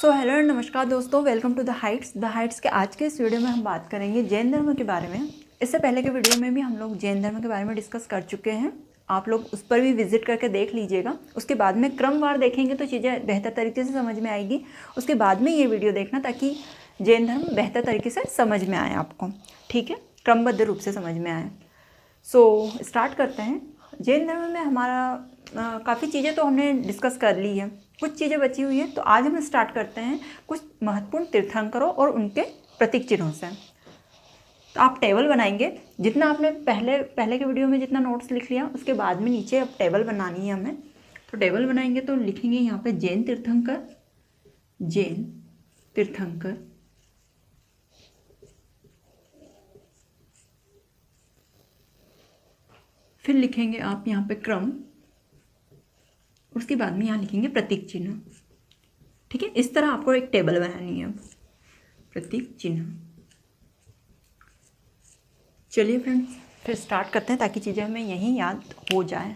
Hello नमस्कार दोस्तों, welcome to the Heights के आज के इस वीडियो में हम बात करेंगे जैन धर्म के बारे में। इससे पहले के वीडियो में भी हम लोग जैन धर्म के बारे में डिस्कस कर चुके हैं, आप लोग उस पर भी विजिट करके देख लीजिएगा। उसके बाद में क्रमवार देखेंगे तो चीज़ें बेहतर तरीके से समझ में आएगी। उसके बाद में ये वीडियो देखना ताकि जैन धर्म बेहतर तरीके से समझ में आए आपको, ठीक है, क्रमबद्ध रूप से समझ में आए। स्टार्ट करते हैं। जैन धर्म में हमारा काफ़ी चीज़ें तो हमने डिस्कस कर ली है, कुछ चीज़ें बची हुई हैं। तो आज हम स्टार्ट करते हैं कुछ महत्वपूर्ण तीर्थंकरों और उनके प्रतीक चिन्हों से। तो आप टेबल बनाएंगे, जितना आपने पहले के वीडियो में जितना नोट्स लिख लिया उसके बाद में नीचे अब टेबल बनानी है हमें। तो टेबल बनाएंगे तो लिखेंगे यहाँ पे जैन तीर्थंकर, फिर लिखेंगे आप यहाँ पे क्रम, उसके बाद में यहाँ लिखेंगे प्रतीक चिन्ह। ठीक है, इस तरह आपको एक टेबल बनानी है, प्रतीक चिन्ह। चलिए फ्रेंड्स, फिर स्टार्ट करते हैं ताकि चीज़ें हमें यहीं याद हो जाए।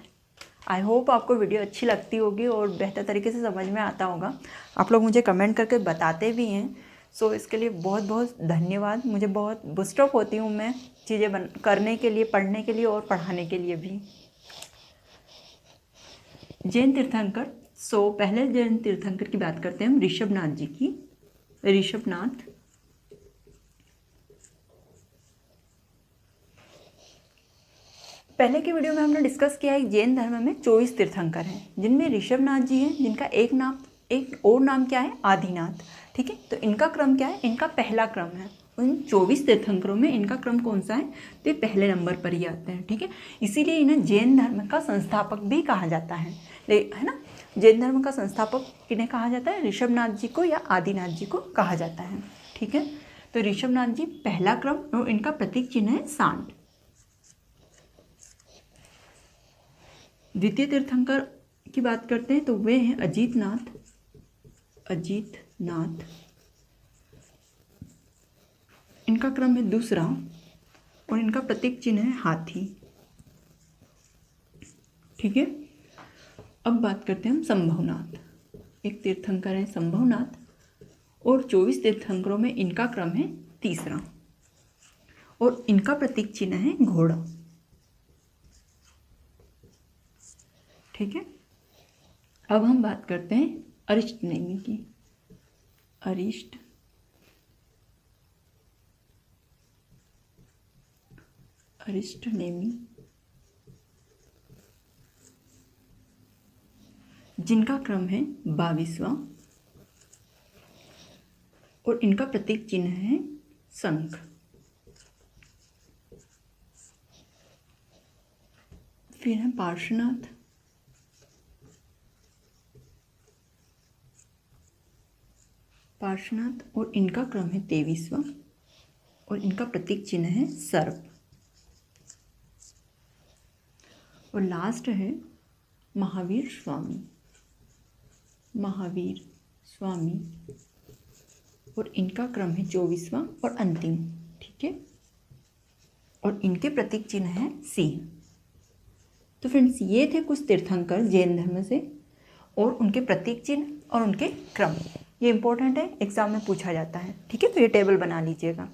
आई होप आपको वीडियो अच्छी लगती होगी और बेहतर तरीके से समझ में आता होगा। आप लोग मुझे कमेंट करके बताते भी हैं, इसके लिए बहुत बहुत धन्यवाद। मुझे बहुत बूस्टअप होती हूँ मैं चीज़ें करने के लिए, पढ़ने के लिए और पढ़ाने के लिए भी। जैन तीर्थंकर, पहले जैन तीर्थंकर की बात करते हैं हम ऋषभनाथ जी की। ऋषभनाथ पहले के वीडियो में हमने डिस्कस किया है, जैन धर्म में 24 तीर्थंकर हैं, जिनमें ऋषभनाथ जी हैं, जिनका एक और नाम क्या है, आदिनाथ। ठीक है, तो इनका क्रम क्या है, इनका पहला क्रम है। उन 24 तीर्थंकरों में इनका क्रम कौन सा है, तो ये पहले नंबर पर ही आते हैं। ठीक है, इसीलिए इन्हें जैन धर्म का संस्थापक भी कहा जाता है ना। जैन धर्म का संस्थापक किन्हें कहा जाता है, ऋषभनाथ जी को या आदिनाथ जी को कहा जाता है। ठीक है, तो ऋषभनाथ जी पहला क्रम और इनका प्रतीक चिन्ह है सांड। द्वितीय तीर्थंकर की बात करते हैं तो वे हैं अजीतनाथ। इनका क्रम है दूसरा और इनका प्रतीक चिन्ह है हाथी। ठीक है, अब बात करते हैं हम संभवनाथ। एक तीर्थंकर है संभवनाथ और 24 तीर्थंकरों में इनका क्रम है तीसरा और इनका प्रतीक चिन्ह है घोड़ा। ठीक है, अब हम बात करते हैं अरिष्टनेमि की। अरिष्टनेमि, जिनका क्रम है 22वां और इनका प्रतीक चिन्ह है शंख। फिर है पार्श्वनाथ। और इनका क्रम है 23वां और इनका प्रतीक चिन्ह है सर्प। और लास्ट है महावीर स्वामी और इनका क्रम है 24वां और अंतिम। ठीक है, और इनके प्रतीक चिन्ह है सिंह। तो फ्रेंड्स, ये थे कुछ तीर्थंकर जैन धर्म से और उनके प्रतीक चिन्ह और उनके क्रम। ये इंपॉर्टेंट है, एग्जाम में पूछा जाता है। ठीक है, तो ये टेबल बना लीजिएगा।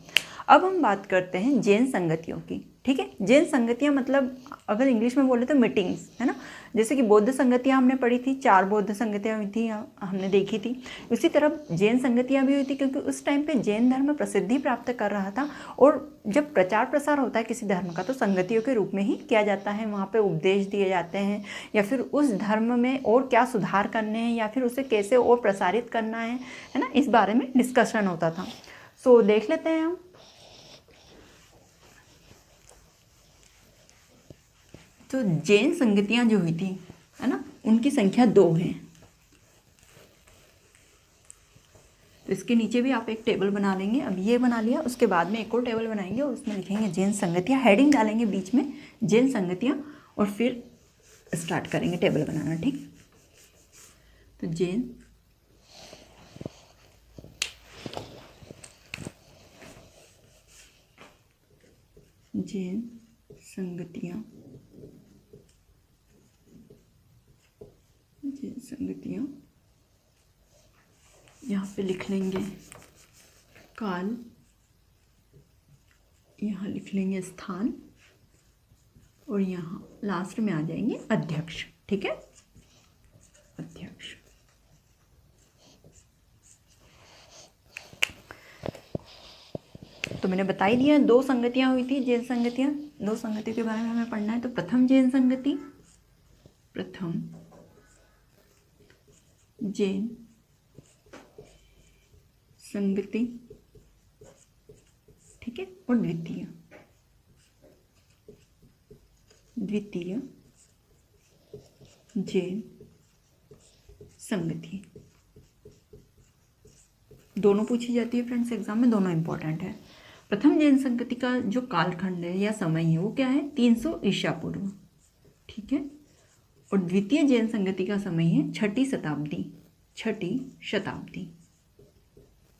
अब हम बात करते हैं जैन संगतियों की। ठीक है, जैन संगतियाँ मतलब अगर इंग्लिश में बोले तो मीटिंग्स, है ना। जैसे कि बौद्ध संगतियाँ हमने पढ़ी थी, 4 बौद्ध संगतियाँ हुई थी, हमने देखी थी। उसी तरह जैन संगतियाँ भी हुई थी, क्योंकि उस टाइम पे जैन धर्म प्रसिद्धि प्राप्त कर रहा था। और जब प्रचार प्रसार होता है किसी धर्म का तो संगतियों के रूप में ही किया जाता है। वहाँ पे उपदेश दिए जाते हैं या फिर उस धर्म में और क्या सुधार करने हैं या फिर उसे कैसे और प्रसारित करना है ना, इस बारे में डिस्कशन होता था। देख लेते हैं हम। तो जैन संगतियाँ जो हुई थी, है ना, उनकी संख्या 2 है। तो इसके नीचे भी आप एक टेबल बना लेंगे। अब ये बना लिया, उसके बाद में एक और टेबल बनाएंगे और उसमें लिखेंगे जैन संगतियाँ, हेडिंग डालेंगे बीच में जैन संगतियाँ और फिर स्टार्ट करेंगे टेबल बनाना। ठीक, तो जैन संगतियाँ यहाँ पे लिख लेंगे काल, यहाँ लिख लेंगे स्थान, और यहाँ लास्ट में आ जाएंगे अध्यक्ष। ठीक है, अध्यक्ष। तो मैंने बता ही दिया, 2 संगतियाँ हुई थी, जैन संगतियाँ। 2 संगतियों के बारे में हमें पढ़ना है। तो प्रथम जैन संगति, प्रथम जैन संगति, ठीक है, और द्वितीय जैन संगति। दोनों पूछी जाती है फ्रेंड्स एग्जाम में, दोनों इंपॉर्टेंट है। प्रथम जैन संगति का जो कालखंड है या समय है वो क्या है, 300 ईसा पूर्व। ठीक है, और द्वितीय जैन संगति का समय है 6ठी शताब्दी,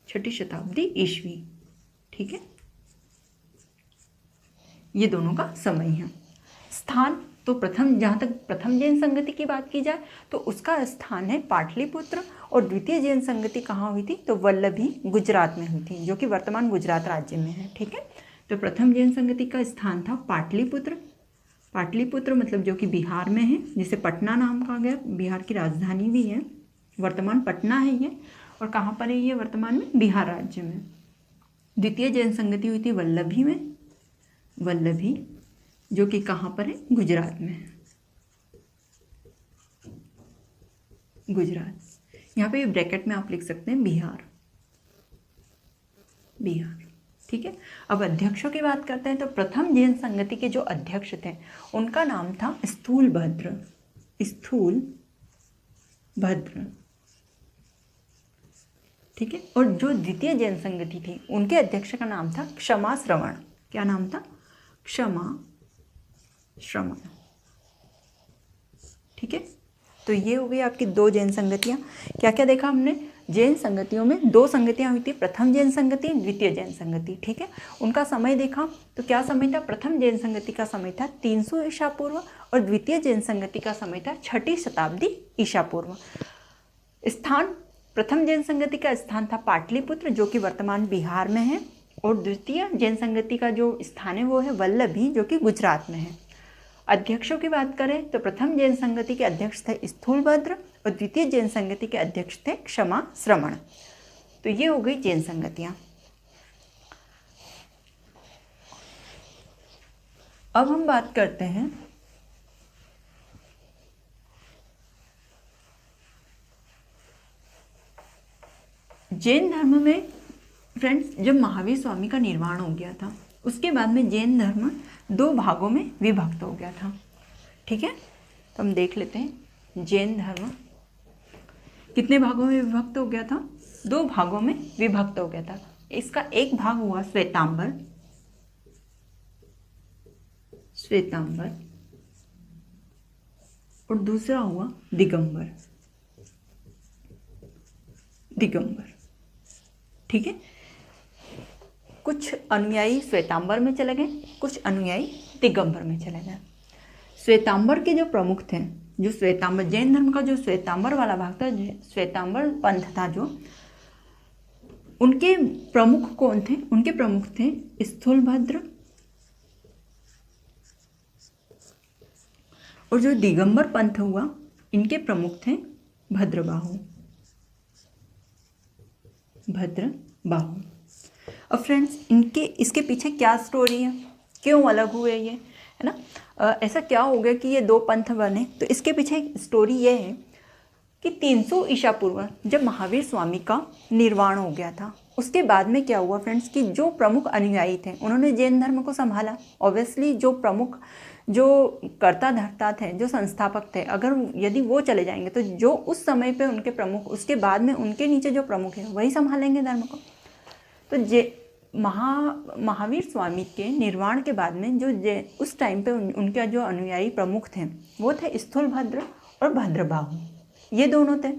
6ठी शताब्दी ईस्वी। ठीक है, ये दोनों का समय है। स्थान, तो प्रथम, जहाँ तक प्रथम जैन संगति की बात की जाए तो उसका स्थान है पाटलिपुत्र, और द्वितीय जैन संगति कहाँ हुई थी, तो वल्लभी, गुजरात में हुई थी, जो कि वर्तमान गुजरात राज्य में है। ठीक है, तो प्रथम जैन संगति का स्थान था पाटलिपुत्र। पाटलिपुत्र मतलब जो कि बिहार में है, जिसे पटना नाम कहा गया, बिहार की राजधानी भी है, वर्तमान पटना है ये, और कहाँ पर है ये, वर्तमान में बिहार राज्य में। द्वितीय जैन संगति हुई थी वल्लभी में, वल्लभी जो कि कहाँ पर है, गुजरात में है, गुजरात। यहाँ पे ब्रैकेट में आप लिख सकते हैं बिहार, बिहार। ठीक है, अब अध्यक्षों की बात करते हैं। तो प्रथम जैन संगति के जो अध्यक्ष थे उनका नाम था स्थूलभद्र, स्थूलभद्र। ठीक है, और जो द्वितीय जैन संगति थी उनके अध्यक्ष का नाम था क्षमा श्रवण। क्या नाम था, क्षमा श्रवण। ठीक है, तो ये हो गई आपकी 2 जैन संगतियाँ। क्या क्या देखा हमने, जैन संगतियों में 2 संगतियाँ हुई थी, प्रथम जैन संगति, द्वितीय जैन संगति। ठीक है, उनका समय देखा तो क्या समय था, प्रथम जैन संगति का समय था 300 ईसा पूर्व, और द्वितीय जैन संगति का समय था 6ठी शताब्दी ईसा पूर्व। स्थान, प्रथम जैन संगति का स्थान था पाटलिपुत्र, जो कि वर्तमान बिहार में है, और द्वितीय जैन संगति का जो स्थान है वो है वल्लभी, जो कि गुजरात में है। अध्यक्षों की बात करें तो प्रथम जैन संगति के अध्यक्ष थे स्थूलभद्र, और द्वितीय जैन संगति के अध्यक्ष थे क्षमा श्रवण। तो ये हो गई जैन संगतियाँ। अब हम बात करते हैं जैन धर्म में। फ्रेंड्स, जब महावीर स्वामी का निर्वाण हो गया था उसके बाद में जैन धर्म 2 भागों में विभक्त हो गया था। ठीक है, तो हम देख लेते हैं जैन धर्म कितने भागों में विभक्त हो गया था, 2 भागों में विभक्त हो गया था। इसका एक भाग हुआ श्वेतांबर, श्वेतांबर, और दूसरा हुआ दिगंबर, दिगंबर। ठीक है, कुछ अनुयायी श्वेतांबर में चले गए, कुछ अनुयायी दिगंबर में चले गए। श्वेतांबर के जो प्रमुख थे, जो श्वेतांबर जैन धर्म का जो श्वेतांबर वाला भाग था, श्वेतांबर पंथ था जो, उनके प्रमुख कौन थे, उनके प्रमुख थे स्थूलभद्र, और जो दिगंबर पंथ हुआ इनके प्रमुख थे भद्रबाहु, भद्रबाहु। अब फ्रेंड्स, इसके पीछे क्या स्टोरी है, क्यों अलग हुए ये, है ना, ऐसा क्या हो गया कि ये 2 पंथ बने। तो इसके पीछे एक स्टोरी ये है कि 300 ईसा पूर्व जब महावीर स्वामी का निर्वाण हो गया था, उसके बाद में क्या हुआ फ्रेंड्स कि जो प्रमुख अनुयायी थे उन्होंने जैन धर्म को संभाला। ऑब्वियसली जो प्रमुख, जो कर्ता धर्ता थे, जो संस्थापक थे, अगर यदि वो चले जाएंगे तो जो उस समय पे उनके प्रमुख, उसके बाद में उनके नीचे जो प्रमुख हैं वही संभालेंगे धर्म को। तो महावीर स्वामी के निर्वाण के बाद में जो उस टाइम पे उनके जो अनुयायी प्रमुख थे वो थे स्थूलभद्र और भद्रबाहु, ये दोनों थे।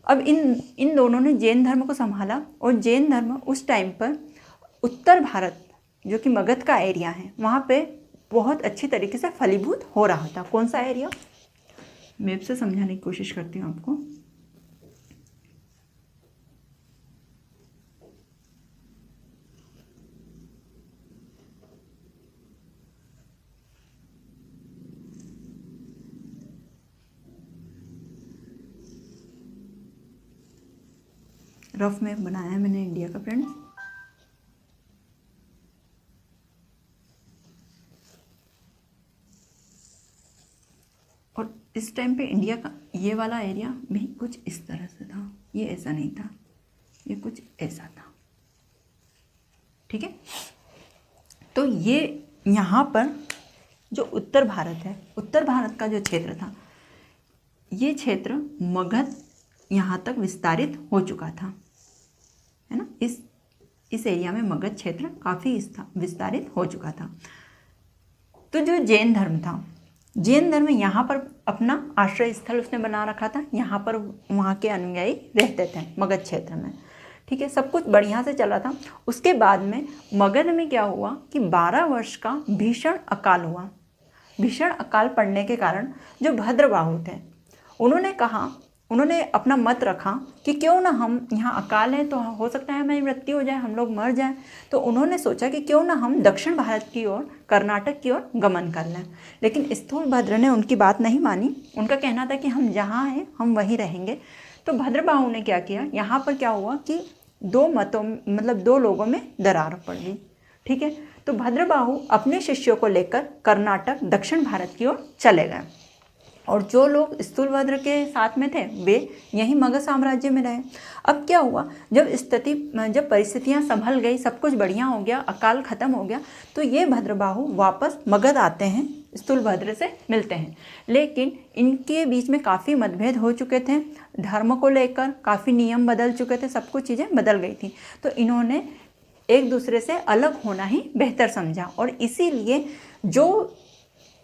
अब इन दोनों ने जैन धर्म को संभाला, और जैन धर्म उस टाइम पर उत्तर भारत, जो कि मगध का एरिया है, वहाँ पे बहुत अच्छी तरीके से फलीभूत हो रहा था। कौन सा एरिया, मैप से समझाने की कोशिश करती हूँ आपको। रफ मैप बनाया है मैंने इंडिया का फ्रेंड्स। और इस टाइम पे इंडिया का ये वाला एरिया भी कुछ इस तरह से था, ये ऐसा नहीं था, ये कुछ ऐसा था, ठीक है। तो ये यहाँ पर जो उत्तर भारत है, उत्तर भारत का जो क्षेत्र था, ये क्षेत्र मगध यहाँ तक विस्तारित हो चुका था, है ना। इस एरिया में मगध क्षेत्र काफ़ी विस्तारित हो चुका था। तो जो जैन धर्म था, जैन धर्म यहाँ पर अपना आश्रय स्थल उसने बना रखा था, यहाँ पर वहाँ के अनुयायी रहते थे मगध क्षेत्र में, ठीक है। सब कुछ बढ़िया से चला था। उसके बाद में मगध में क्या हुआ कि 12 वर्ष का भीषण अकाल हुआ। भीषण अकाल पड़ने के कारण जो भद्रबाहु थे, उन्होंने अपना मत रखा कि क्यों ना हम, यहाँ अकाल है तो हो सकता है हमारी मृत्यु हो जाए, हम लोग मर जाएं। तो उन्होंने सोचा कि क्यों ना हम दक्षिण भारत की ओर, कर्नाटक की ओर गमन कर लें। लेकिन स्थूलभद्र ने उनकी बात नहीं मानी। उनका कहना था कि हम जहाँ हैं हम वहीं रहेंगे। तो भद्रबाहु ने क्या किया, यहाँ पर क्या हुआ कि दो लोगों में दरार पड़ गई, ठीक है। तो भद्रबाहु अपने शिष्यों को लेकर कर्नाटक, दक्षिण भारत की ओर चले गए। और जो लोग स्थूलभद्र के साथ में थे वे यहीं मगध साम्राज्य में रहे। अब क्या हुआ, जब परिस्थितियां संभल गई, सब कुछ बढ़िया हो गया, अकाल खत्म हो गया, तो ये भद्रबाहु वापस मगध आते हैं, स्थूलभद्र से मिलते हैं। लेकिन इनके बीच में काफ़ी मतभेद हो चुके थे, धर्म को लेकर काफ़ी नियम बदल चुके थे, सब कुछ चीज़ें बदल गई थी। तो इन्होंने एक दूसरे से अलग होना ही बेहतर समझा, और इसीलिए जो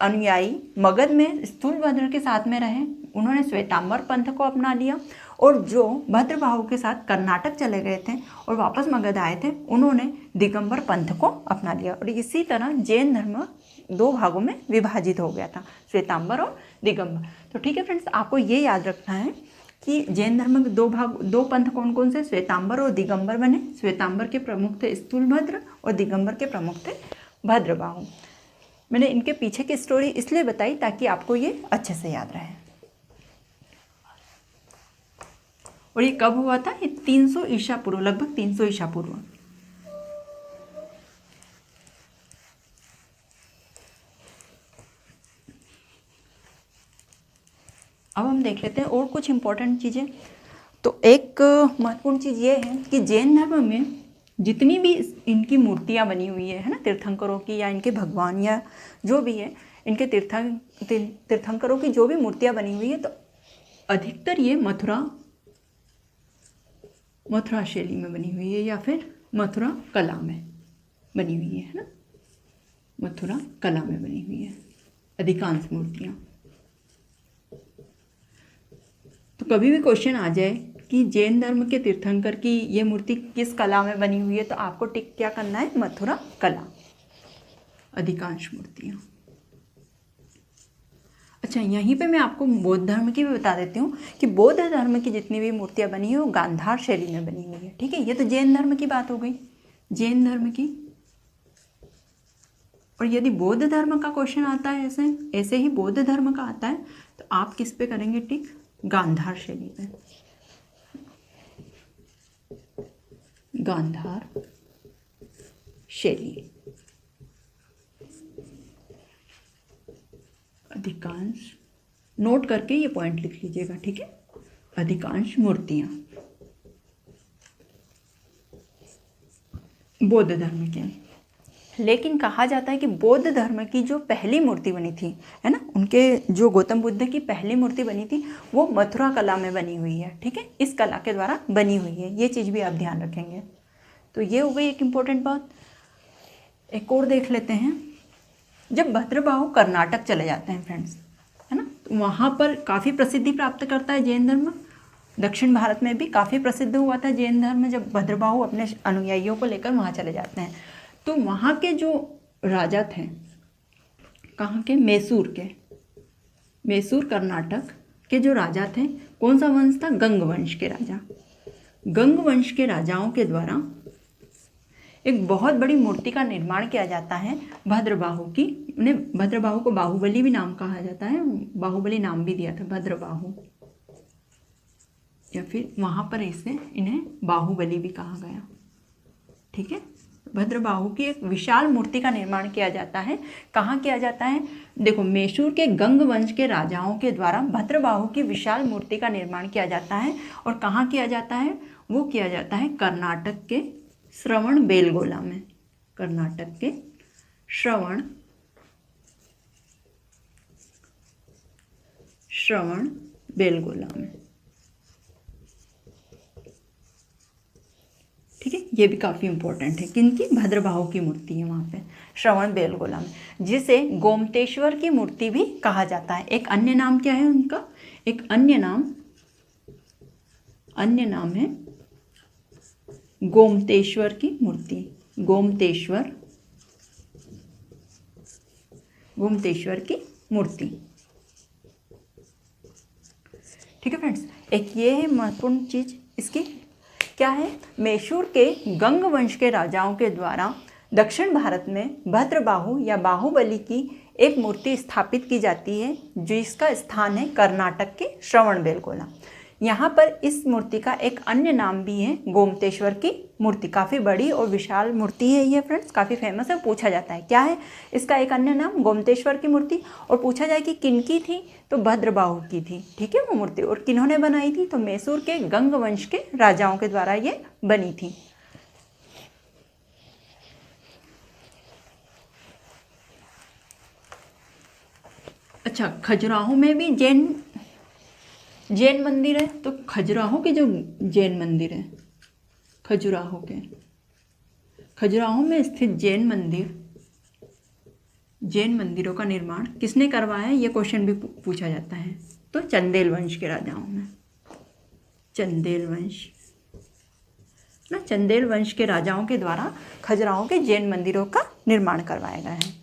अनुयायी मगध में स्थूलभद्र के साथ में रहे, उन्होंने श्वेतांबर पंथ को अपना लिया। और जो भद्रबाहु के साथ कर्नाटक चले गए थे और वापस मगध आए थे, उन्होंने दिगंबर पंथ को अपना लिया। और इसी तरह जैन धर्म 2 भागों में विभाजित हो गया था, श्वेतांबर और दिगंबर। तो ठीक है फ्रेंड्स, आपको ये याद रखना है कि जैन धर्म के 2 पंथ कौन कौन से, श्वेतांबर और दिगंबर बने। श्वेतांबर के प्रमुख थे स्थूलभद्र और दिगंबर के प्रमुख थे भद्रबाहु। मैंने इनके पीछे की स्टोरी इसलिए बताई ताकि आपको ये अच्छे से याद रहे। और ये कब हुआ था, ये 300 ईसा पूर्व, लगभग 300 ईसा पूर्व। अब हम देख लेते हैं और कुछ इंपॉर्टेंट चीज़ें। तो एक महत्वपूर्ण चीज़ ये है कि जैन धर्म में जितनी भी इनकी मूर्तियाँ बनी हुई है ना, तीर्थंकरों की या इनके भगवान या जो भी है, इनके तीर्थंकरों की जो भी मूर्तियाँ बनी हुई है, तो अधिकतर ये मथुरा शैली में बनी हुई है या फिर मथुरा कला में बनी हुई है ना, मथुरा कला में बनी हुई है अधिकांश मूर्तियाँ। तो कभी भी क्वेश्चन आ जाए कि जैन धर्म के तीर्थंकर की ये मूर्ति किस कला में बनी हुई है, तो आपको टिक क्या करना है, मथुरा कला, अधिकांश मूर्तियाँ। अच्छा, यहीं पे मैं आपको बौद्ध धर्म की भी बता देती हूँ कि बौद्ध धर्म की जितनी भी मूर्तियाँ बनी है वो गांधार शैली में बनी हुई है, ठीक है। ये तो जैन धर्म की बात हो गई, जैन धर्म की। और यदि बौद्ध धर्म का क्वेश्चन आता है ऐसे ही बौद्ध धर्म का आता है, तो आप किस पे करेंगे टिक, गांधार शैली पे, गांधार शैली। अधिकांश नोट करके ये पॉइंट लिख लीजिएगा, ठीक है। अधिकांश मूर्तियां बौद्ध धर्म की। लेकिन कहा जाता है कि बौद्ध धर्म की जो पहली मूर्ति बनी थी, है ना, उनके जो गौतम बुद्ध की पहली मूर्ति बनी थी वो मथुरा कला में बनी हुई है, ठीक है, इस कला के द्वारा बनी हुई है। ये चीज़ भी आप ध्यान रखेंगे। तो ये हो गई एक इम्पोर्टेंट बात। एक और देख लेते हैं। जब भद्रबाहु कर्नाटक चले जाते हैं फ्रेंड्स, है ना, तो वहाँ पर काफ़ी प्रसिद्धि प्राप्त करता है जैन धर्म। दक्षिण भारत में भी काफ़ी प्रसिद्ध हुआ था जैन धर्म जब भद्रबाहु अपने अनुयायियों को लेकर वहाँ चले जाते हैं। तो वहाँ के जो राजा थे, कहाँ के, मैसूर कर्नाटक के जो राजा थे, कौन सा वंश था, गंग वंश के राजा। गंग वंश के राजाओं के द्वारा एक बहुत बड़ी मूर्ति का निर्माण किया जाता है भद्रबाहु की। उन्हें भद्रबाहु को बाहुबली भी नाम कहा जाता है, बाहुबली नाम भी दिया था भद्रबाहु। या फिर वहाँ पर इसे इन्हें बाहुबली भी कहा गया। ठीक है, भद्रबाहु की एक विशाल मूर्ति का निर्माण किया जाता है। कहाँ किया जाता है? देखो, मैसूर के गंग वंश के राजाओं के द्वारा भद्रबाहु की विशाल मूर्ति का निर्माण किया जाता है। और कहाँ किया जाता है? वो किया जाता है कर्नाटक के श्रवण बेलगोला में। कर्नाटक के श्रवण बेलगोला में। ठीक है, ये भी काफ़ी इंपॉर्टेंट है। किनकी? भद्रबाहु की मूर्ति है वहाँ पे श्रवण बेलगोला में, जिसे गोमतेश्वर की मूर्ति भी कहा जाता है। एक अन्य नाम क्या है उनका? एक अन्य नाम है गोमतेश्वर की मूर्ति। गोमतेश्वर की मूर्ति। ठीक है फ्रेंड्स, एक ये है महत्वपूर्ण चीज इसकी। क्या है? मैसूर के गंग वंश के राजाओं के द्वारा दक्षिण भारत में भद्रबाहु या बाहुबली की एक मूर्ति स्थापित की जाती है, जिसका स्थान है कर्नाटक के श्रवण बेलगोला। यहाँ पर इस मूर्ति का एक अन्य नाम भी है गोमतेश्वर की मूर्ति। काफ़ी बड़ी और विशाल मूर्ति है ये फ्रेंड्स, काफ़ी फेमस है। पूछा जाता है क्या है इसका एक अन्य नाम? गोमतेश्वर की मूर्ति। और पूछा जाए कि किनकी थी, तो भद्रबाहु की थी। ठीक है, वो मूर्ति। और किन्होंने बनाई थी? तो मैसूर के गंग वंश के राजाओं के द्वारा ये बनी थी। अच्छा, खजुराहो में भी जैन मंदिर है। तो खजुराहो के जो जैन मंदिर है, खजुराहो में स्थित जैन मंदिरों का निर्माण किसने करवाया है? ये क्वेश्चन भी पूछा जाता है। तो चंदेल वंश के राजाओं में, चंदेल वंश के राजाओं के द्वारा खजुराहो के जैन मंदिरों का निर्माण करवाया गया है।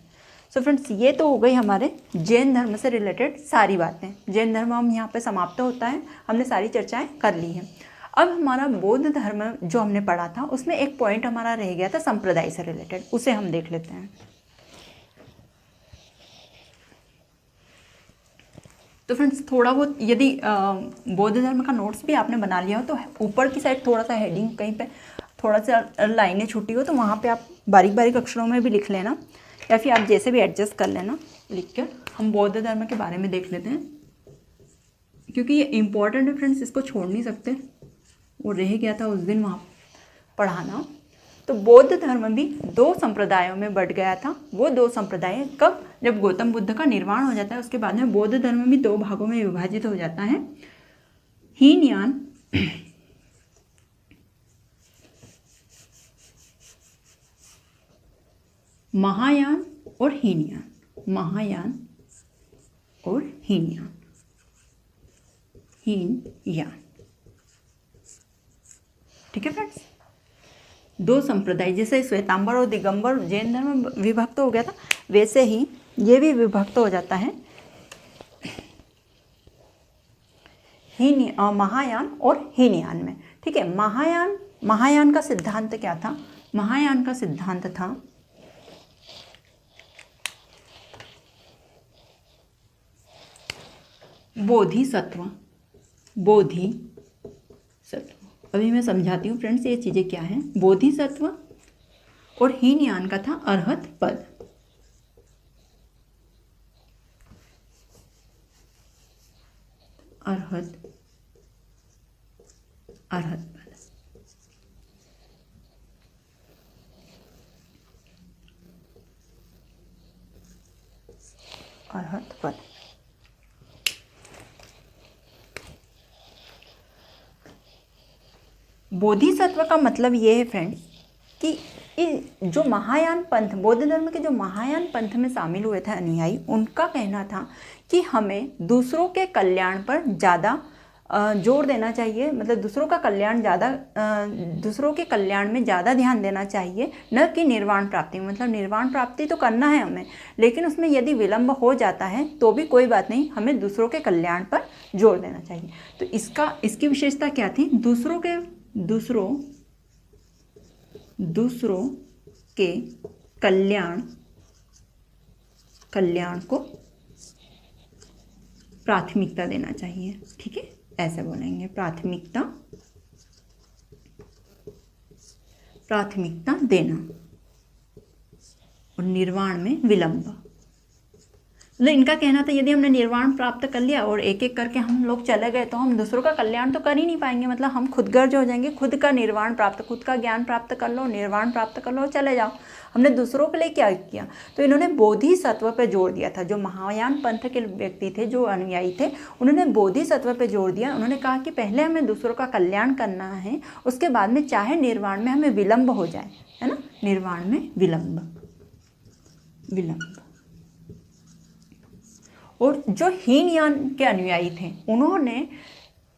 सो फ्रेंड्स, ये तो हो गई हमारे जैन धर्म से रिलेटेड सारी बातें। जैन धर्म हम यहाँ पे समाप्त होता है, हमने सारी चर्चाएं कर ली हैं। अब हमारा बौद्ध धर्म जो हमने पढ़ा था, उसमें एक पॉइंट हमारा रह गया था संप्रदाय से रिलेटेड, उसे हम देख लेते हैं। तो फ्रेंड्स, थोड़ा बहुत यदि बौद्ध धर्म का नोट्स भी आपने बना लिया हो तो ऊपर की साइड थोड़ा सा हेडिंग कहीं पे थोड़ा सा लाइनें छूटी हो तो वहाँ पे आप बारीक बारीक अक्षरों में भी लिख लेना, या फिर आप जैसे भी एडजस्ट कर लेना लिख कर। हम बौद्ध धर्म के बारे में देख लेते हैं, क्योंकि ये इम्पोर्टेंट है फ्रेंड्स, इसको छोड़ नहीं सकते। वो रह गया था उस दिन वहाँ पढ़ाना। तो बौद्ध धर्म भी 2 संप्रदायों में बढ़ गया था। वो 2 संप्रदाय कब? जब गौतम बुद्ध का निर्माण हो जाता है, उसके बाद में बौद्ध धर्म भी 2 भागों में विभाजित हो जाता है। हीनयान महायान और हीनयान। ठीक है फ्रेंड्स, 2 संप्रदाय, जैसे श्वेतांबर और दिगंबर जैन धर्म में विभक्त हो गया था, वैसे ही ये भी विभक्त हो जाता है महायान और हीनयान में। ठीक है, महायान का सिद्धांत क्या था? महायान का सिद्धांत था बोधिसत्व। अभी मैं समझाती हूँ फ्रेंड्स ये चीज़ें क्या हैं। बोधिसत्व और हीनयान का था अरहत पद। अरहत पद। बोधिसत्व का मतलब ये है फ्रेंड्स कि जो महायान पंथ, बौद्ध धर्म के जो महायान पंथ में शामिल हुए थे अनुयायी, उनका कहना था कि हमें दूसरों के कल्याण पर ज़्यादा जोर देना चाहिए, मतलब दूसरों के कल्याण में ज़्यादा ध्यान देना चाहिए, न कि निर्वाण प्राप्ति में। मतलब निर्वाण प्राप्ति तो करना है हमें, लेकिन उसमें यदि विलंब हो जाता है तो भी कोई बात नहीं, हमें दूसरों के कल्याण पर जोर देना चाहिए। तो इसकी विशेषता क्या थी? दूसरों के कल्याण को प्राथमिकता देना चाहिए। ठीक है, ऐसे बोलेंगे, प्राथमिकता, प्राथमिकता देना। और निर्वाण में विलंब, मतलब इनका कहना था यदि हमने निर्वाण प्राप्त कर लिया और एक एक करके हम लोग चले गए तो हम दूसरों का कल्याण तो कर ही नहीं पाएंगे, मतलब हम खुदगर्ज हो जाएंगे, खुद का निर्वाण प्राप्त, खुद का ज्ञान प्राप्त कर लो, निर्वाण प्राप्त कर लो, चले जाओ। हमने दूसरों के लिए क्या किया? तो इन्होंने बोधिसत्व पे जोर दिया था। जो महायान पंथ के व्यक्ति थे, जो अनुयायी थे, उन्होंने बोधिसत्व पे जोर दिया। उन्होंने कहा कि पहले हमें दूसरों का कल्याण करना है, उसके बाद में चाहे निर्वाण में हमें विलंब हो जाए, है ना, निर्वाण में विलंब। और जो हीनयान के अनुयायी थे, उन्होंने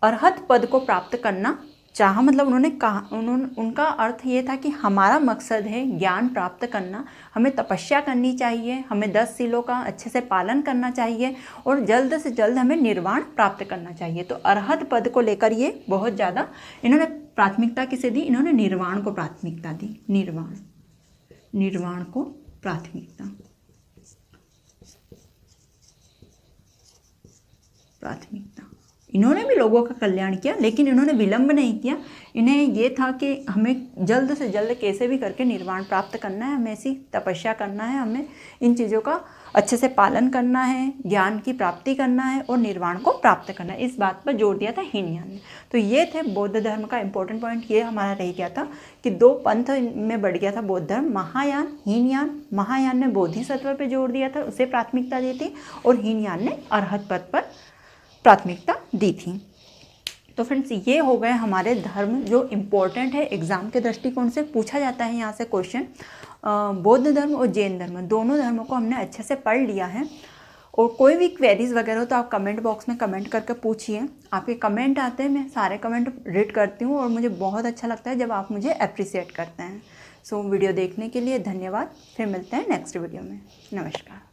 अरहत पद को प्राप्त करना चाहा, मतलब उन्होंने कहा, उनका अर्थ ये था कि हमारा मकसद है ज्ञान प्राप्त करना, हमें तपस्या करनी चाहिए, हमें 10 शीलों का अच्छे से पालन करना चाहिए और जल्द से जल्द हमें निर्वाण प्राप्त करना चाहिए। तो अरहत पद को लेकर ये बहुत ज़्यादा इन्होंने प्राथमिकता किसे दी? इन्होंने निर्वाण को प्राथमिकता दी। निर्वाण को प्राथमिकता। इन्होंने भी लोगों का कल्याण किया, लेकिन इन्होंने विलंब नहीं किया। इन्हें ये था कि हमें जल्द से जल्द कैसे भी करके निर्वाण प्राप्त करना है, हमें ऐसी तपस्या करना है, हमें इन चीज़ों का अच्छे से पालन करना है, ज्ञान की प्राप्ति करना है और निर्वाण को प्राप्त करना है। इस बात पर जोर दिया था हीनयान ने। तो ये थे बौद्ध धर्म का इंपॉर्टेंट पॉइंट। ये हमारा रह गया था कि 2 पंथ में बढ़ गया था बौद्ध धर्म, महायान, हीनयान। महायान ने बोधिसत्व पर जोर दिया था, उसे प्राथमिकता दी थी, और हीनयान ने अरहत पद पर प्राथमिकता दी थी। तो फ्रेंड्स, ये हो गए हमारे धर्म जो इम्पोर्टेंट है, एग्जाम के दृष्टिकोण से पूछा जाता है यहाँ से क्वेश्चन। बौद्ध धर्म और जैन धर्म, दोनों धर्मों को हमने अच्छे से पढ़ लिया है। और कोई भी क्वेरीज वगैरह हो तो आप कमेंट बॉक्स में कमेंट करके पूछिए। आपके कमेंट आते हैं, मैं सारे कमेंट रीड करती हूँ और मुझे बहुत अच्छा लगता है जब आप मुझे अप्रिशिएट करते हैं। सो वीडियो देखने के लिए धन्यवाद। फिर मिलते हैं नेक्स्ट वीडियो में। नमस्कार।